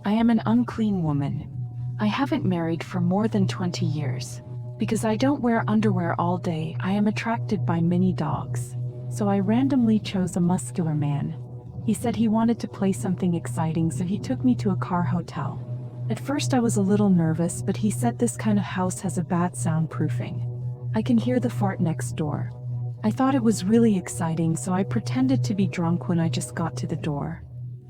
I am an unclean woman. I haven't married for more than 20 years. Because I don't wear underwear all day, I am attracted by many dogs. So I randomly chose a muscular man. He said he wanted to play something exciting, so he took me to a car hotel. At first I was a little nervous, but he said this kind of house has a bad soundproofing. I can hear the fart next door. I thought it was really exciting, so I pretended to be drunk when I just got to the door.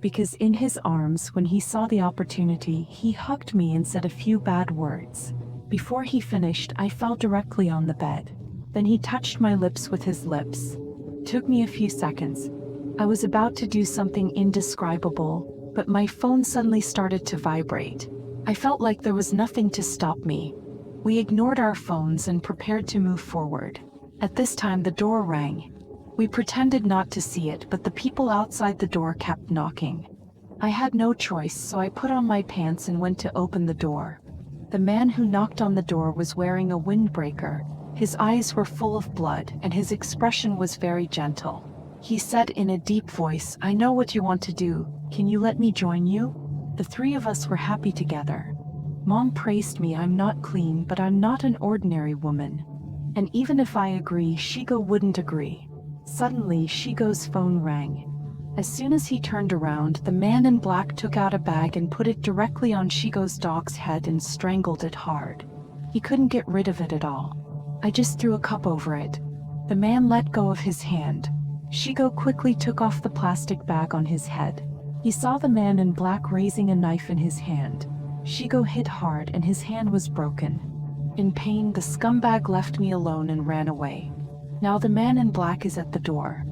Because in his arms, when he saw the opportunity, he hugged me and said a few bad words. Before he finished, I fell directly on the bed. Then he touched my lips with his lips. Took me a few seconds. I was about to do something indescribable, but my phone suddenly started to vibrate. I felt like there was nothing to stop me. We ignored our phones and prepared to move forward. At this time, the door rang. We pretended not to see it, but the people outside the door kept knocking. I had no choice, so I put on my pants and went to open the door. The man who knocked on the door was wearing a windbreaker. His eyes were full of blood, and his expression was very gentle. He said in a deep voice, "I know what you want to do. Can you let me join you?" The three of us were happy together. Mom praised me. I'm not clean, but I'm not an ordinary woman. And even if I agree, Shigo wouldn't agree. Suddenly, Shigo's phone rang. As soon as he turned around, the man in black took out a bag and put it directly on Shigo's dog's head and strangled it hard. He couldn't get rid of it at all. I just threw a cup over it. The man let go of his hand. Shigo quickly took off the plastic bag on his head. He saw the man in black raising a knife in his hand. Shigo hit hard and his hand was broken. In pain, the scumbag left me alone and ran away. Now the man in black is at the door.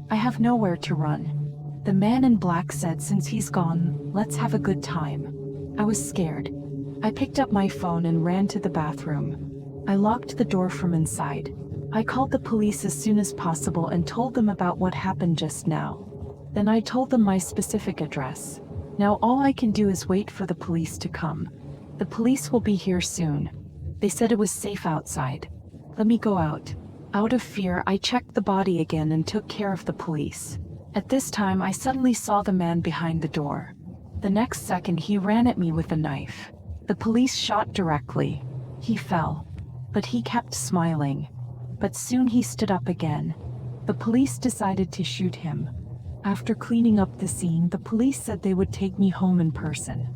I have nowhere to run. The man in black said, "Since he's gone, let's have a good time." I was scared. I picked up my phone and ran to the bathroom. I locked the door from inside. I called the police as soon as possible and told them about what happened just now. Then I told them my specific address. Now all I can do is wait for the police to come. The police will be here soon. They said it was safe outside. Let me go out. Out of fear, I checked the body again and took care of the police. At this time, I suddenly saw the man behind the door. The next second, he ran at me with a knife. The police shot directly. He fell, but he kept smiling. But soon he stood up again. The police decided to shoot him. After cleaning up the scene, the police said they would take me home in person.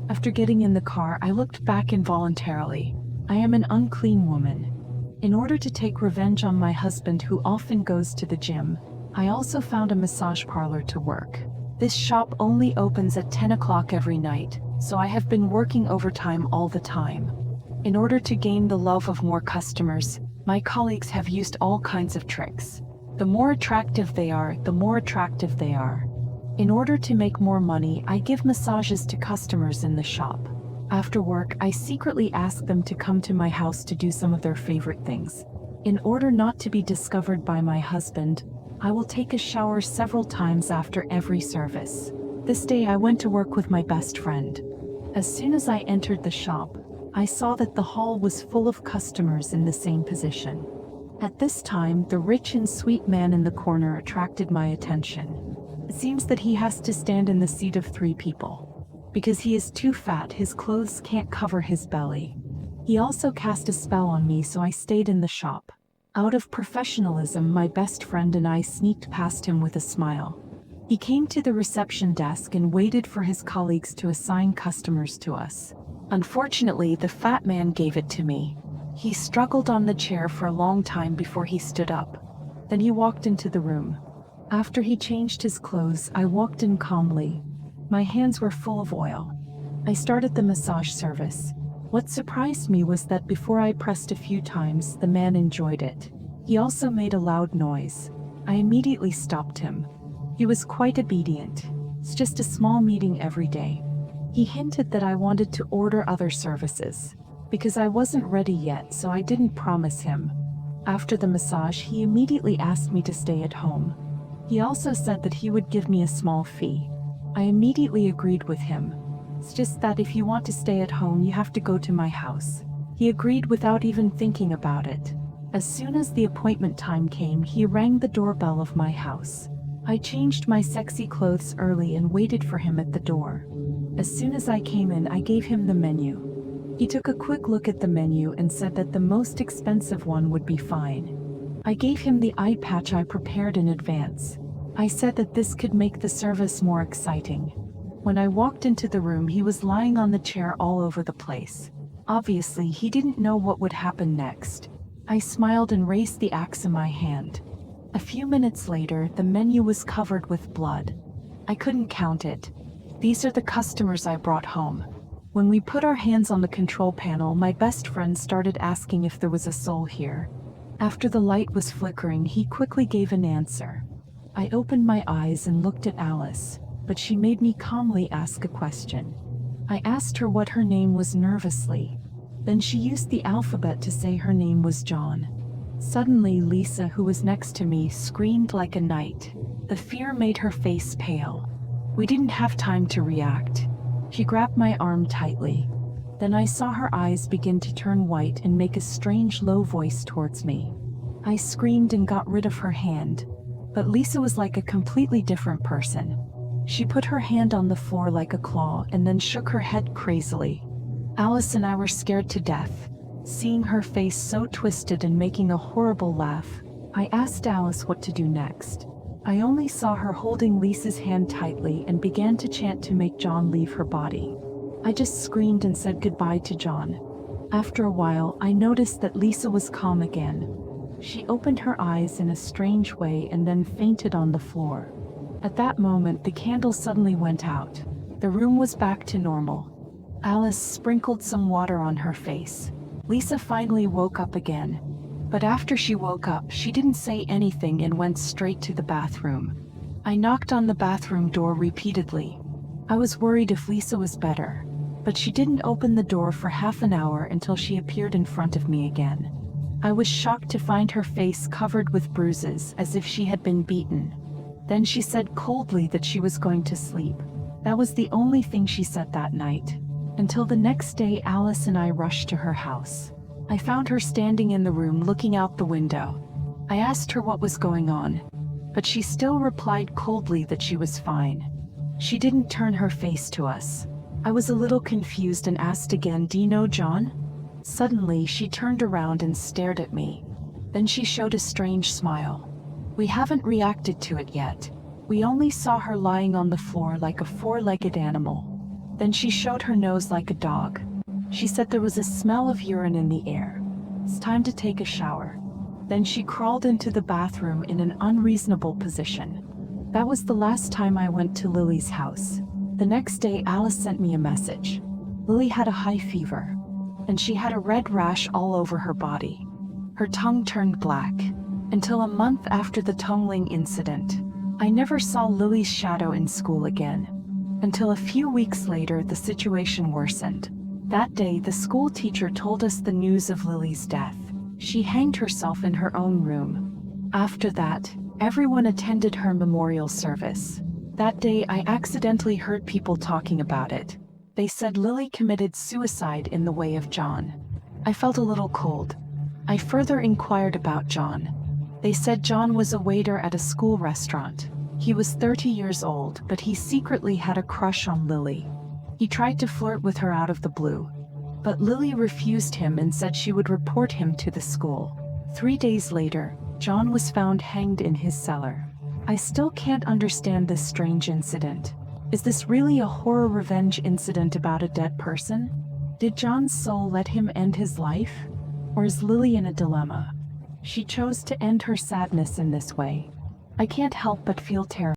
After getting in the car, I looked back involuntarily. I am an unclean woman. In order to take revenge on my husband, who often goes to the gym, I also found a massage parlor to work. This shop only opens at 10 o'clock every night, so I have been working overtime all the time. In order to gain the love of more customers, my colleagues have used all kinds of tricks. The more attractive they are, the more attractive they are. In order to make more money, I give massages to customers in the shop. After work, I secretly ask them to come to my house to do some of their favorite things. In order not to be discovered by my husband, I will take a shower several times after every service. This day I went to work with my best friend. As soon as I entered the shop, I saw that the hall was full of customers in the same position. At this time, the rich and sweet man in the corner attracted my attention. It seems that he has to stand in the seat of 3 people. Because he is too fat, his clothes can't cover his belly. He also cast a spell on me, so I stayed in the shop. Out of professionalism, my best friend and I sneaked past him with a smile. He came to the reception desk and waited for his colleagues to assign customers to us. Unfortunately, the fat man gave it to me. He struggled on the chair for a long time before he stood up. Then he walked into the room. After he changed his clothes, I walked in calmly. My hands were full of oil. I started the massage service. What surprised me was that before I pressed a few times, the man enjoyed it. He also made a loud noise. I immediately stopped him. He was quite obedient. It's just a small meeting every day. He hinted that I wanted to order other services. Because I wasn't ready yet, so I didn't promise him. After the massage, he immediately asked me to stay at home. He also said that he would give me a small fee. I immediately agreed with him. It's just that if you want to stay at home, you have to go to my house. He agreed without even thinking about it. As soon as the appointment time came, he rang the doorbell of my house. I changed my sexy clothes early and waited for him at the door. As soon as I came in, I gave him the menu. He took a quick look at the menu and said that the most expensive one would be fine. I gave him the eye patch I prepared in advance. I said that this could make the service more exciting. When I walked into the room, he was lying on the chair all over the place. Obviously, he didn't know what would happen next. I smiled and raised the axe in my hand. A few minutes later, the menu was covered with blood. I couldn't count it. These are the customers I brought home. When we put our hands on the control panel, my best friend started asking if there was a soul here. After the light was flickering, he quickly gave an answer. I opened my eyes and looked at Alice, but she made me calmly ask a question. I asked her what her name was nervously. Then she used the alphabet to say her name was John. Suddenly, Lisa, who was next to me, screamed like a knight. The fear made her face pale. We didn't have time to react. She grabbed my arm tightly. Then I saw her eyes begin to turn white and make a strange low voice towards me. I screamed and got rid of her hand. But Lisa was like a completely different person. She put her hand on the floor like a claw and then shook her head crazily. Alice and I were scared to death. Seeing her face so twisted and making a horrible laugh, I asked Alice what to do next. I only saw her holding Lisa's hand tightly and began to chant to make John leave her body. I just screamed and said goodbye to John. After a while, I noticed that Lisa was calm again. She opened her eyes in a strange way and then fainted on the floor. At that moment, the candle suddenly went out. The room was back to normal. Alice sprinkled some water on her face. Lisa finally woke up again. But after she woke up, she didn't say anything and went straight to the bathroom. I knocked on the bathroom door repeatedly. I was worried if Lisa was better, but she didn't open the door for half an hour until she appeared in front of me again. I was shocked to find her face covered with bruises, as if she had been beaten. Then she said coldly that she was going to sleep. That was the only thing she said that night. Until the next day, Alice and I rushed to her house. I found her standing in the room looking out the window. I asked her what was going on, but she still replied coldly that she was fine. She didn't turn her face to us. I was a little confused and asked again, "Do you know John?" Suddenly, she turned around and stared at me. Then she showed a strange smile. We haven't reacted to it yet. We only saw her lying on the floor like a four-legged animal. Then she showed her nose like a dog. She said there was a smell of urine in the air. It's time to take a shower. Then she crawled into the bathroom in an unreasonable position. That was the last time I went to Lily's house. The next day, Alice sent me a message. Lily had a high fever, and she had a red rash all over her body. Her tongue turned black. Until a month after the tumbling incident, I never saw Lily's shadow in school again. Until a few weeks later, the situation worsened. That day, the school teacher told us the news of Lily's death. She hanged herself in her own room. After that, everyone attended her memorial service. That day, I accidentally heard people talking about it. They said Lily committed suicide in the way of John. I felt a little cold. I further inquired about John. They said John was a waiter at a school restaurant. He was 30 years old, but he secretly had a crush on Lily. He tried to flirt with her out of the blue, but Lily refused him and said she would report him to the school. 3 days later, John was found hanged in his cellar. I still can't understand this strange incident. Is this really a horror revenge incident about a dead person? Did John's soul let him end his life? Or is Lily in a dilemma? She chose to end her sadness in this way. I can't help but feel terrified.